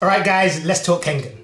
Alright guys, let's talk Kengan.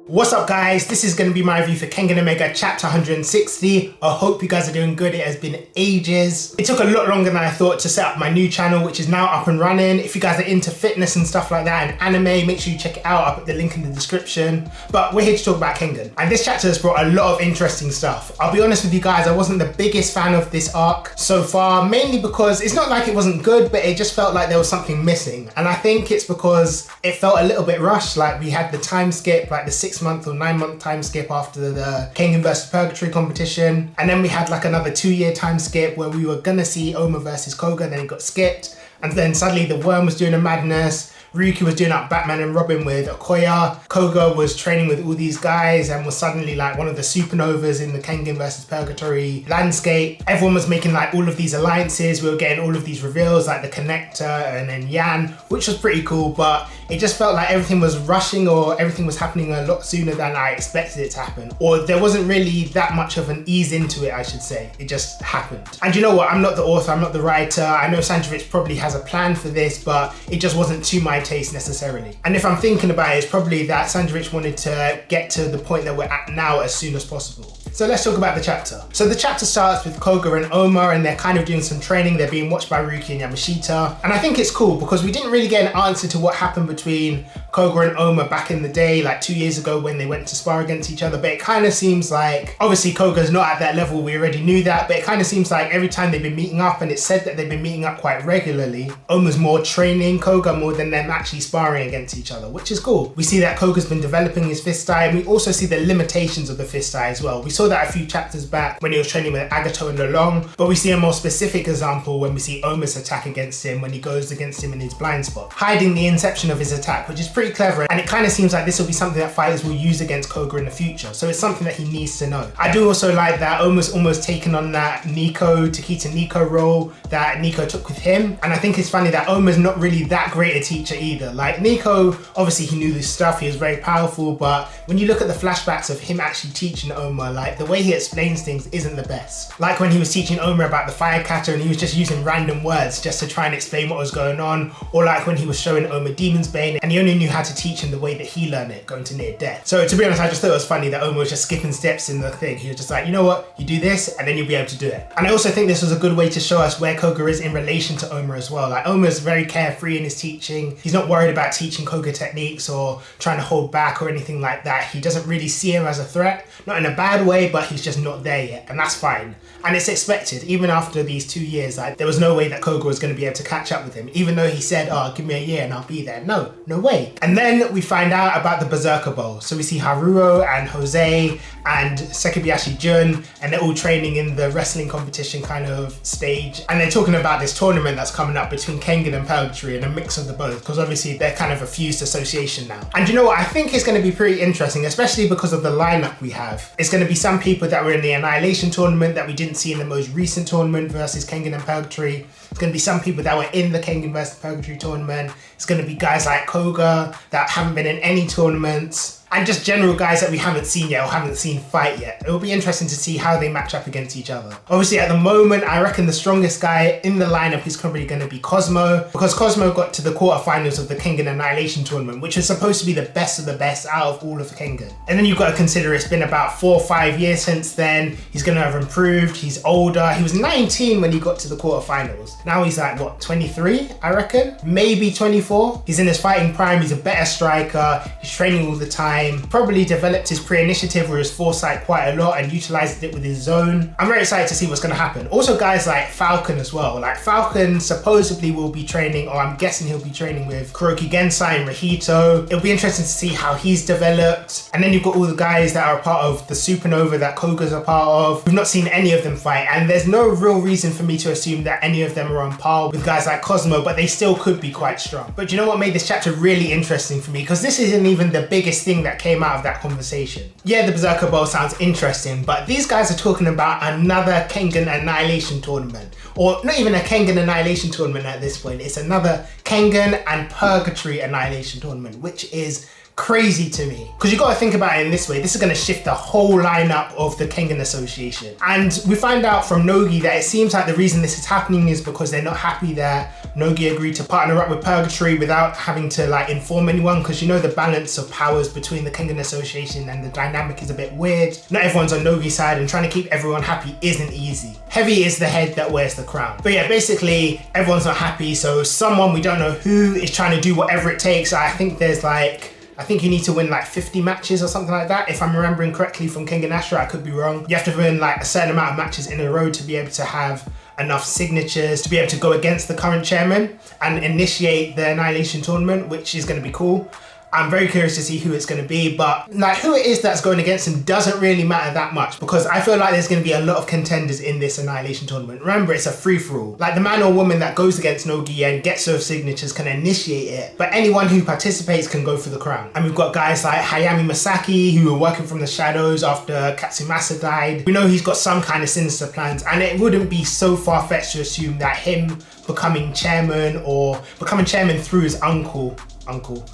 What's up guys, this is going to be my review for Kengan Omega chapter 160. I hope you guys are doing good. It has been ages. It took a lot longer than I thought to set up my new channel, which is now up and running. If you guys are into fitness and stuff like that and anime, make sure you check it out. I'll put the link in the description. But we're here to talk about Kengan. And this chapter has brought a lot of interesting stuff. I'll be honest with you guys, I wasn't the biggest fan of this arc so far, mainly because it's not like it wasn't good, but it just felt like there was something missing. And I think it's because it felt a little bit rushed. Like we had the time skip, like the 6-month or 9-month time skip after the Kengan versus Purgatory competition. And then we had like another 2-year time skip where we were gonna see Oma versus Koga, then it got skipped. And then suddenly the Worm was doing a madness. Ryuki was doing up Batman and Robin with Okoya. Koga was training with all these guys and was suddenly like one of the supernovas in the Kengan versus Purgatory landscape. Everyone was making like all of these alliances. We were getting all of these reveals like the Connector and then Yan, which was pretty cool, but it just felt like everything was rushing or everything was happening a lot sooner than I expected it to happen. Or there wasn't really that much of an ease into it, I should say. It just happened. And you know what? I'm not the author, I'm not the writer. I know Sanjevich probably has a plan for this, but it just wasn't to my taste necessarily. And if I'm thinking about it, it's probably that Sanjevich wanted to get to the point that we're at now as soon as possible. So let's talk about the chapter. So the chapter starts with Koga and Oma and they're kind of doing some training. They're being watched by Ryuki and Yamashita. And I think it's cool because we didn't really get an answer to what happened between Koga and Oma back in the day, like 2 years ago when they went to spar against each other. But it kind of seems like, obviously Koga's not at that level, we already knew that, but it kind of seems like every time they've been meeting up, and it's said that they've been meeting up quite regularly, Oma's more training Koga more than them actually sparring against each other, which is cool. We see that Koga's been developing his fist style, and we also see the limitations of the fist style as well. We saw that a few chapters back when he was training with Agato and Lolong, but we see a more specific example when we see Oma's attack against him when he goes against him in his blind spot, hiding the inception of his attack, which is pretty clever, and it kind of seems like this will be something that fighters will use against Koga in the future, so it's something that he needs to know. I do also like that Oma's almost taken on that Takita Nico role that Nico took with him, and I think it's funny that Oma's not really that great a teacher either. Like Nico, obviously he knew this stuff, he was very powerful, but when you look at the flashbacks of him actually teaching Oma, like the way he explains things isn't the best. Like when he was teaching Oma about the Firecatcher and he was just using random words just to try and explain what was going on, or like when he was showing Oma Demon's Bane and he only knew how to teach him the way that he learned it, going to near death. So to be honest, I just thought it was funny that Oma was just skipping steps in the thing. He was just like, you know what, you do this and then you'll be able to do it. And I also think this was a good way to show us where Koga is in relation to Oma as well. Like Oma's very carefree in his teaching. He's not worried about teaching Koga techniques or trying to hold back or anything like that. He doesn't really see him as a threat, not in a bad way, but he's just not there yet, and that's fine. And it's expected, even after these 2 years, like there was no way that Koga was going to be able to catch up with him, even though he said, oh, give me a year and I'll be there. No way. And then we find out about the Berserker Bowl. So we see Haruo and Jose and Sekibayashi Jun, and they're all training in the wrestling competition kind of stage. And they're talking about this tournament that's coming up between Kengan and Purgatory and a mix of the both, because obviously they're kind of a fused association now. And you know what? I think it's going to be pretty interesting, especially because of the lineup we have. It's going to be some people that were in the Annihilation Tournament that we didn't see in the most recent tournament versus Kengan and Purgatory. It's going to be some people that were in the Kengan versus Purgatory tournament. It's going to be guys like Koga that haven't been in any tournaments, and just general guys that we haven't seen yet or haven't seen fight yet. It will be interesting to see how they match up against each other. Obviously at the moment, I reckon the strongest guy in the lineup is probably going to be Cosmo, because Cosmo got to the quarterfinals of the Kengan Annihilation Tournament, which was supposed to be the best of the best out of all of the Kengan. And then you've got to consider it's been about 4 or 5 years since then. He's going to have improved, he's older. He was 19 when he got to the quarterfinals. Now he's like, what, 23, I reckon? Maybe 24. He's in his fighting prime, he's a better striker, he's training all the time, probably developed his pre-initiative or his foresight quite a lot and utilized it with his zone. I'm very excited to see what's going to happen. Also guys like Falcon as well. Like Falcon supposedly will be training, or I'm guessing he'll be training with Kuroki Gensai and Rahito. It'll be interesting to see how he's developed. And then you've got all the guys that are a part of the Supernova that Koga's a part of. We've not seen any of them fight, and there's no real reason for me to assume that any of them are on par with guys like Cosmo, but they still could be quite strong. But you know what made this chapter really interesting for me? Because this isn't even the biggest thing that came out of that conversation. Yeah, the Berserker Bowl sounds interesting, but these guys are talking about another Kengan Annihilation Tournament. Or not even a Kengan Annihilation Tournament at this point, it's another Kengan and Purgatory Annihilation Tournament, which is crazy to me. Because you got to think about it in this way. This is going to shift the whole lineup of the Kengan Association. And we find out from Nogi that it seems like the reason this is happening is because they're not happy that Nogi agreed to partner up with Purgatory without having to like inform anyone, because you know the balance of powers between the Kengan Association and the dynamic is a bit weird. Not everyone's on Nogi's side, and trying to keep everyone happy isn't easy. Heavy is the head that wears the crown. But yeah, basically everyone's not happy, so someone, we don't know who, is trying to do whatever it takes. I think you need to win like 50 matches or something like that. If I'm remembering correctly from Kengan Ashra, I could be wrong. You have to win like a certain amount of matches in a row to be able to have enough signatures to be able to go against the current chairman and initiate the Annihilation Tournament, which is going to be cool. I'm very curious to see who it's going to be, but like who it is that's going against him doesn't really matter that much, because I feel like there's going to be a lot of contenders in this Annihilation Tournament. Remember, it's a free-for-all. Like the man or woman that goes against Nogi and gets those signatures can initiate it, but anyone who participates can go for the crown. And we've got guys like Hayami Masaki, who were working from the shadows after Katsumasa died. We know he's got some kind of sinister plans, and it wouldn't be so far-fetched to assume that him becoming chairman or becoming chairman through his uncle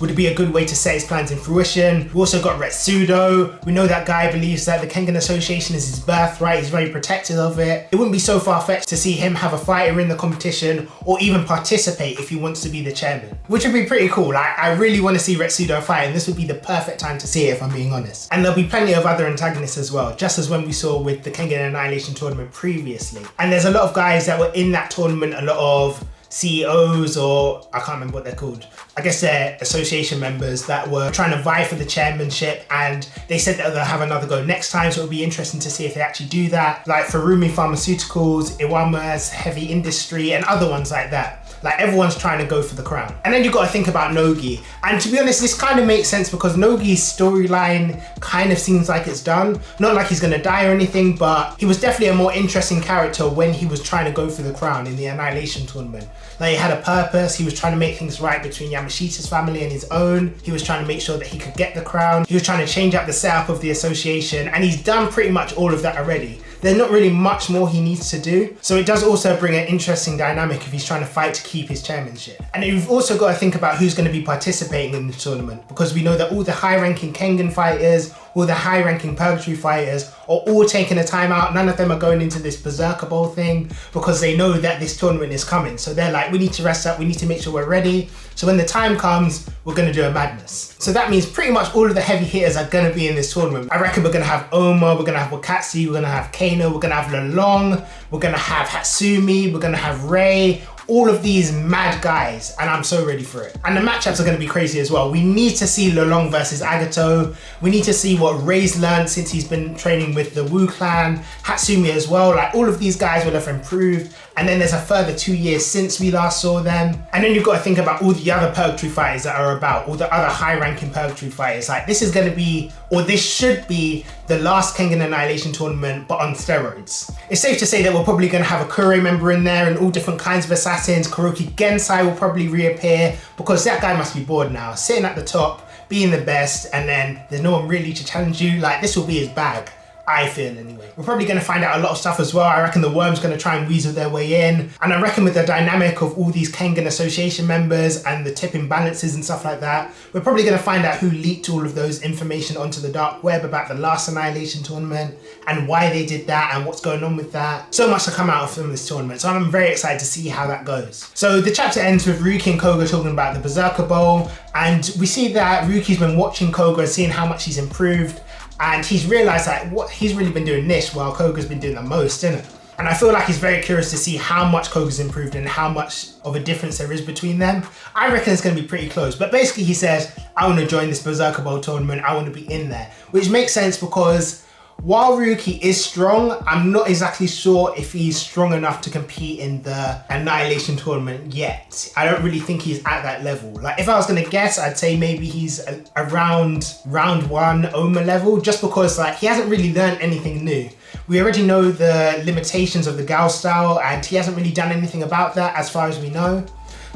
would be a good way to set his plans in fruition. We also got Retsudo. We know that guy believes that the Kengan Association is his birthright. He's very protective of it. It wouldn't be so far-fetched to see him have a fighter in the competition or even participate if he wants to be the chairman, which would be pretty cool. Like, I really want to see Retsudo fight, and this would be the perfect time to see it, if I'm being honest. And there'll be plenty of other antagonists as well, just as when we saw with the Kengan Annihilation Tournament previously. And there's a lot of guys that were in that tournament, a lot of CEOs, or I can't remember what they're called. I guess they're association members that were trying to vie for the chairmanship, and they said that they'll have another go next time, so it'll be interesting to see if they actually do that. Like Furumi Pharmaceuticals, Iwama's Heavy Industry, and other ones like that. Like everyone's trying to go for the crown. And then you've got to think about Nogi. And to be honest, this kind of makes sense because Nogi's storyline kind of seems like it's done. Not like he's gonna die or anything, but he was definitely a more interesting character when he was trying to go for the crown in the Annihilation Tournament. Like he had a purpose, he was trying to make things right between Yamashita's family and his own. He was trying to make sure that he could get the crown. He was trying to change up the setup of the association, and he's done pretty much all of that already. There's not really much more he needs to do. So it does also bring an interesting dynamic if he's trying to fight to keep his chairmanship. And you've also got to think about who's going to be participating in the tournament, because we know that all the high-ranking Kengan fighters, all the high-ranking Purgatory fighters are all taking a time out. None of them are going into this Berserker Bowl thing because they know that this tournament is coming. So they're like, we need to rest up, we need to make sure we're ready. So when the time comes, we're going to do a madness. So that means pretty much all of the heavy hitters are going to be in this tournament. I reckon we're going to have Oma, we're going to have Wakatsu, we're going to have Kano, we're going to have Lelong, we're going to have Hatsumi, we're going to have Rei. All of these mad guys, and I'm so ready for it. And the matchups are going to be crazy as well. We need to see Lelong versus Agato. We need to see what Rei's learned since he's been training with the Wu clan. Hatsumi as well. Like all of these guys will have improved. And then there's a further 2 years since we last saw them. And then you've got to think about all the other Purgatory fighters that are about, all the other high-ranking Purgatory fighters. Like this is going to be, or this should be, the last Kengan Annihilation Tournament, but on steroids. It's safe to say that we're probably going to have a Kure member in there and all different kinds of assassins. Kuroki Gensai will probably reappear because that guy must be bored now, sitting at the top, being the best, and then there's no one really to challenge you. Like this will be his bag. I feel anyway. We're probably going to find out a lot of stuff as well. I reckon the Worm's going to try and weasel their way in. And I reckon with the dynamic of all these Kengan Association members and the tipping balances and stuff like that, we're probably going to find out who leaked all of those information onto the dark web about the last Annihilation Tournament and why they did that and what's going on with that. So much to come out from this tournament. So I'm very excited to see how that goes. So the chapter ends with Ryuki and Koga talking about the Berserker Bowl. And we see that Ryuki's been watching Koga and seeing how much he's improved. And he's realised that what he's really been doing this while Koga's been doing the most, isn't it? And I feel like he's very curious to see how much Koga's improved and how much of a difference there is between them. I reckon it's going to be pretty close. But basically he says, I want to join this Berserker Bowl tournament. I want to be in there. Which makes sense because while Ryuki is strong, I'm not exactly sure if he's strong enough to compete in the Annihilation Tournament yet. I don't really think he's at that level. Like if I was gonna guess, I'd say maybe he's around round 1 Oma level, just because like he hasn't really learned anything new. We already know the limitations of the Gao style and he hasn't really done anything about that as far as we know.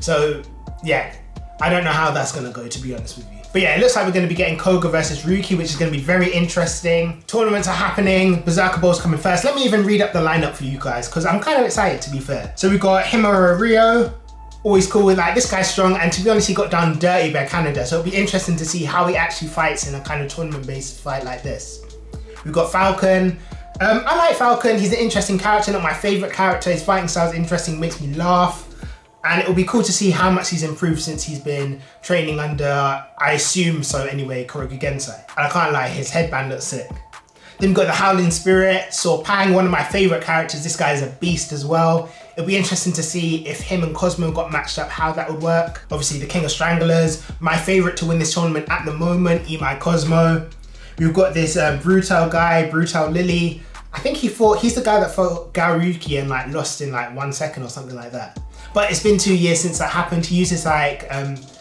So yeah, I don't know how that's gonna go, to be honest with you. But yeah, it looks like we're going to be getting Koga versus Ryuki, which is going to be very interesting. Tournaments are happening. Berserker Bowl's coming first. Let me even read up the lineup for you guys, because I'm kind of excited, to be fair. So we've got Himura Ryo, always cool with like, this guy's strong, and to be honest, he got done dirty by Canada, so it'll be interesting to see how he actually fights in a kind of tournament-based fight like this. We've got Falcon. I like Falcon, he's an interesting character, not my favourite character. His fighting style is interesting, makes me laugh. And it'll be cool to see how much he's improved since he's been training under, I assume so anyway, Kuroku Gensai. And I can't lie, his headband looks sick. Then we've got the Howling Spirit, Saw Pang, one of my favourite characters. This guy is a beast as well. It'll be interesting to see if him and Cosmo got matched up, how that would work. Obviously the King of Stranglers, my favourite to win this tournament at the moment, Imai Cosmo. We've got this Brutal guy, Brutal Lily. I think he's the guy that fought Garuki and like lost in like 1 second or something like that. But it's been 2 years since that happened. He uses like,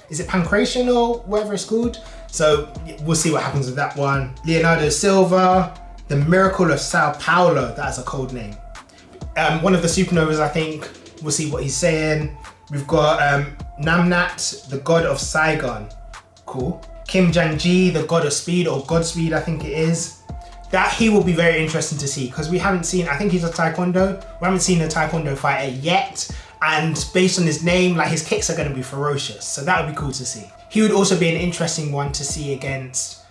is it Pancration or whatever it's called? So we'll see what happens with that one. Leonardo Silva, the Miracle of Sao Paulo, that's a code name. One of the supernovas, I think, we'll see what he's saying. We've got Namnat, the God of Saigon, cool. Kim Jang-ji, the God of Speed, or Godspeed, I think it is. That he will be very interesting to see, because we haven't seen, I think he's a Taekwondo. We haven't seen a Taekwondo fighter yet. And based on his name, like his kicks are going to be ferocious. So that would be cool to see. He would also be an interesting one to see against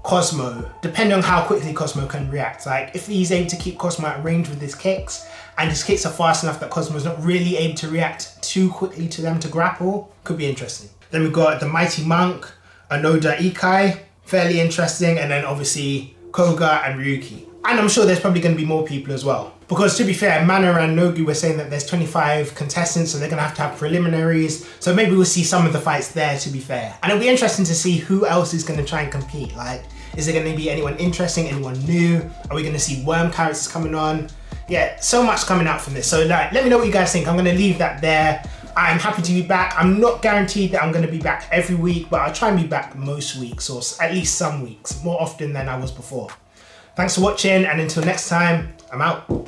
Cosmo, depending on how quickly Cosmo can react. Like if he's able to keep Cosmo at range with his kicks, and his kicks are fast enough that Cosmo's not really able to react too quickly to them to grapple, could be interesting. Then we've got the Mighty Monk, Anoda Ikai, fairly interesting. And then obviously Koga and Ryuki. And I'm sure there's probably going to be more people as well. Because to be fair, Mana and Nogu were saying that there's 25 contestants, so they're going to have preliminaries. So maybe we'll see some of the fights there, to be fair. And it'll be interesting to see who else is going to try and compete. Like, is there going to be anyone interesting, anyone new? Are we going to see Worm characters coming on? Yeah, so much coming out from this. So like, let me know what you guys think. I'm going to leave that there. I'm happy to be back. I'm not guaranteed that I'm going to be back every week, but I'll try and be back most weeks, or at least some weeks, more often than I was before. Thanks for watching, and until next time, I'm out.